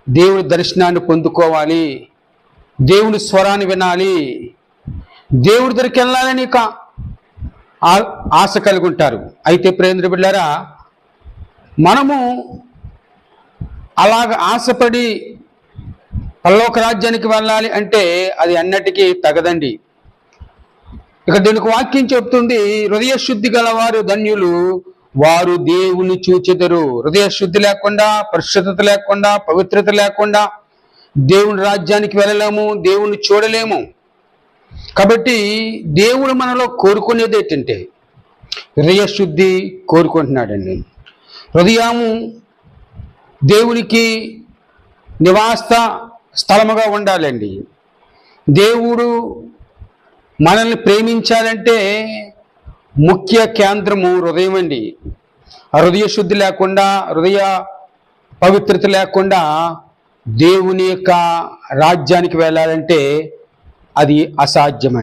దేవుని దర్శనాన్ని పొందుకోవాలి, దేవుని స్వరాన్ని వినాలి, దేవుడి దగ్గరికి వెళ్ళాలని ఆశ కలిగి ఉంటారు. అయితే ప్రేమ బిడ్డారా, మనము అలాగ ఆశపడి పరలోక రాజ్యానికి వెళ్ళాలి అంటే అది అన్నటికీ తగదండి. ఇక దీనికి వాక్యం చెప్తుంది, హృదయ శుద్ధి గలవారు ధన్యులు, వారు దేవుని చూచెదరు. హృదయ శుద్ధి లేకుండా, పరిశుద్ధత లేకుండా, పవిత్రత లేకుండా దేవుని రాజ్యానికి వెళ్ళలేము, దేవుని చూడలేము. కాబట్టి దేవుడు మనలో కోరుకునేది ఏంటంటే హృదయ శుద్ధి కోరుకుంటున్నాడండి. హృదయము దేవునికి నివాస స్థలముగా ఉండాలండి. దేవుడు మనల్ని ప్రేమించాలంటే ముఖ్య కేంద్రము హృదయం అండి. హృదయ శుద్ధి లేకుండా, హృదయ పవిత్రత లేకుండా దేవుని యొక్క రాజ్యానికి వెళ్ళాలంటే అది అసాధ్యమండి.